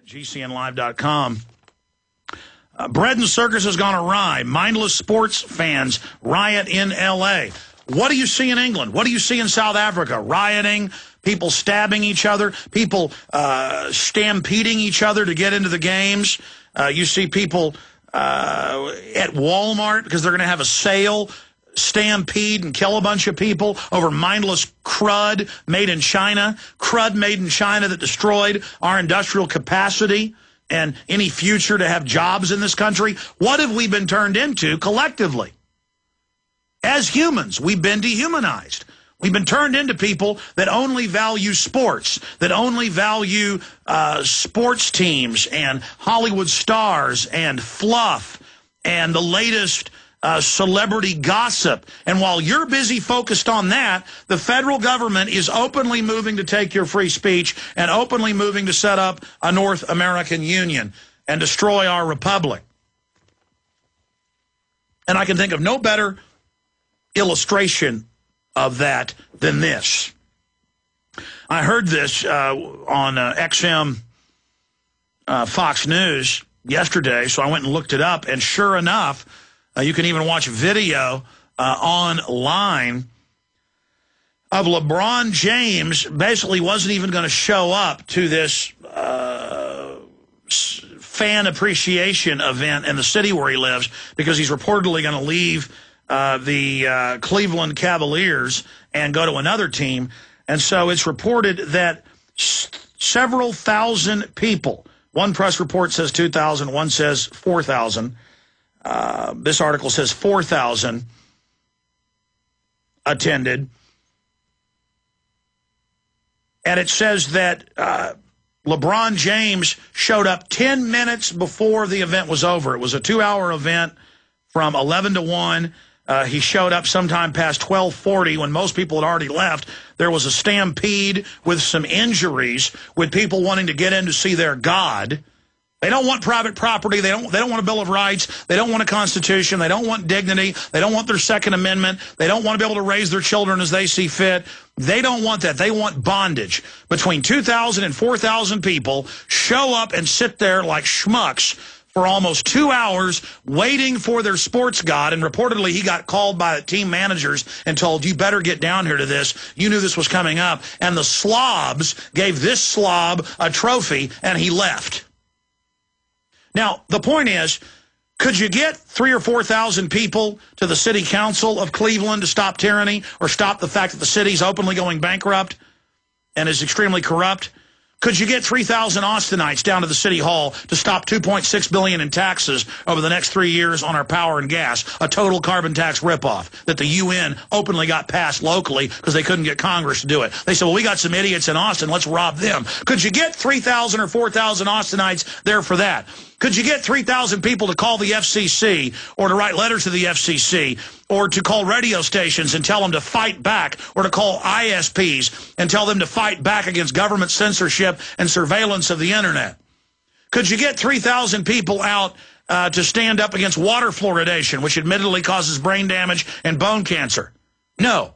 GCNlive.com. Bread and circus has gone awry. Mindless sports fans riot in L.A. What do you see in England? What do you see in South Africa? Rioting, people stabbing each other, people stampeding each other to get into the games. You see people at Walmart, because they're going to have a sale, stampede and kill a bunch of people over mindless crud made in China. Crud made in China that destroyed our industrial capacity and any future to have jobs in this country. What have we been turned into collectively? As humans, we've been dehumanized. We've been turned into people that only value sports, that only value sports teams and Hollywood stars and fluff and the latest celebrity gossip. And while you're busy focused on that, the federal government is openly moving to take your free speech and openly moving to set up a North American Union and destroy our republic. And I can think of no better illustration of that than this. I heard this on XM Fox News yesterday, so I went and looked it up, and sure enough, you can even watch video online of LeBron James basically wasn't even going to show up to this fan appreciation event in the city where he lives because he's reportedly going to leave the Cleveland Cavaliers and go to another team. And so it's reported that several thousand people, one press report says 2,000, one says 4,000. This article says 4,000 attended. And it says that LeBron James showed up 10 minutes before the event was over. It was a 2-hour event from 11 to 1. He showed up sometime past 12:40 when most people had already left. There was a stampede with some injuries, with people wanting to get in to see their God. They don't want private property. They don't want a Bill of Rights. They don't want a Constitution. They don't want dignity. They don't want their Second Amendment. They don't want to be able to raise their children as they see fit. They don't want that. They want bondage. Between 2,000 and 4,000 people show up and sit there like schmucks for almost 2 hours waiting for their sports god, and reportedly he got called by the team managers and told, you better get down here to this. You knew this was coming up. And the slobs gave this slob a trophy, and he left. Now, the point is, could you get 3,000 or 4,000 people to the city council of Cleveland to stop tyranny or stop the fact that the city's openly going bankrupt and is extremely corrupt? Could you get 3,000 Austinites down to the city hall to stop $2.6 billion in taxes over the next 3 years on our power and gas, a total carbon tax ripoff that the UN openly got passed locally because they couldn't get Congress to do it? They said, well, we got some idiots in Austin, let's rob them. Could you get 3,000 or 4,000 Austinites there for that? Could you get 3,000 people to call the FCC or to write letters to the FCC or to call radio stations and tell them to fight back, or to call ISPs and tell them to fight back against government censorship and surveillance of the internet? Could you get 3,000 people out to stand up against water fluoridation, which admittedly causes brain damage and bone cancer? No.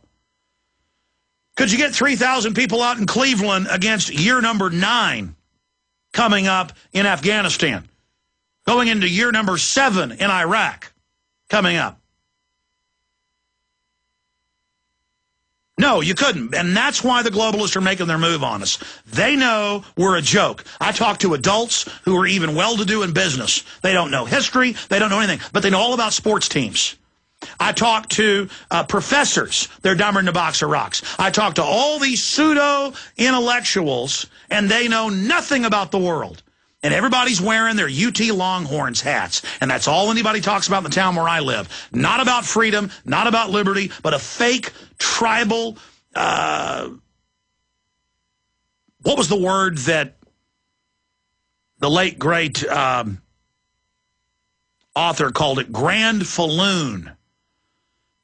Could you get 3,000 people out in Cleveland against year number 9 coming up in Afghanistan? Going into year number 7 in Iraq coming up? No, you couldn't. And that's why the globalists are making their move on us. They know we're a joke. I talk to adults who are even well-to-do in business. They don't know history. They don't know anything. But they know all about sports teams. I talk to professors. They're dumber than the box of rocks. I talk to all these pseudo-intellectuals, and they know nothing about the world. And everybody's wearing their UT Longhorns hats. And that's all anybody talks about in the town where I live. Not about freedom, not about liberty, but a fake, tribal, what was the word that the late, great author called it? Grandfalloon.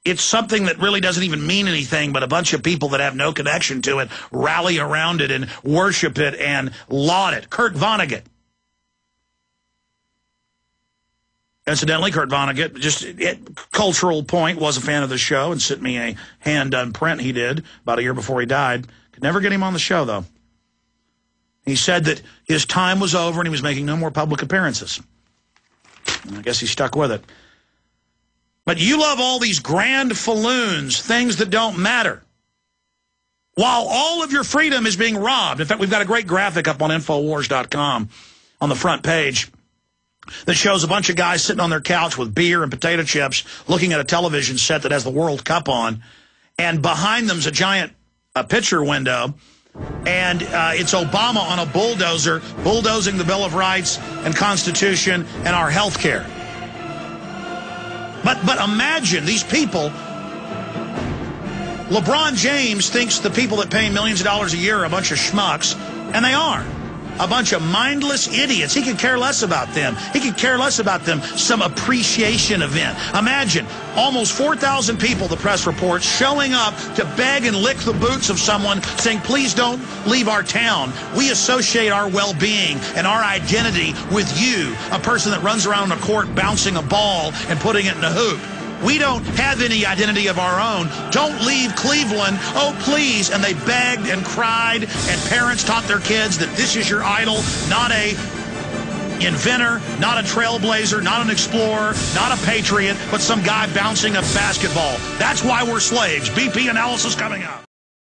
It's something that really doesn't even mean anything, but a bunch of people that have no connection to it rally around it and worship it and laud it. Kurt Vonnegut. Incidentally, Kurt Vonnegut, just cultural point, was a fan of the show and sent me a hand-done print he did about a year before he died. Could never get him on the show, though. He said that his time was over and he was making no more public appearances. I guess he stuck with it. But you love all these grand falloons, things that don't matter, while all of your freedom is being robbed. In fact, we've got a great graphic up on Infowars.com on the front page that shows a bunch of guys sitting on their couch with beer and potato chips looking at a television set that has the World Cup on. And behind them's a giant picture window. And it's Obama on a bulldozer bulldozing the Bill of Rights and Constitution and our health care. But imagine these people. LeBron James thinks the people that pay millions of dollars a year are a bunch of schmucks, and they are. A bunch of mindless idiots. He could care less about them. He could care less about them some appreciation event. Imagine almost 4,000 people, the press reports, showing up to beg and lick the boots of someone saying, please don't leave our town. We associate our well-being and our identity with you, a person that runs around a court bouncing a ball and putting it in a hoop. We don't have any identity of our own. Don't leave Cleveland. Oh, please. And they begged and cried, and parents taught their kids that this is your idol, not a inventor, not a trailblazer, not an explorer, not a patriot, but some guy bouncing a basketball. That's why we're slaves. BP analysis coming up.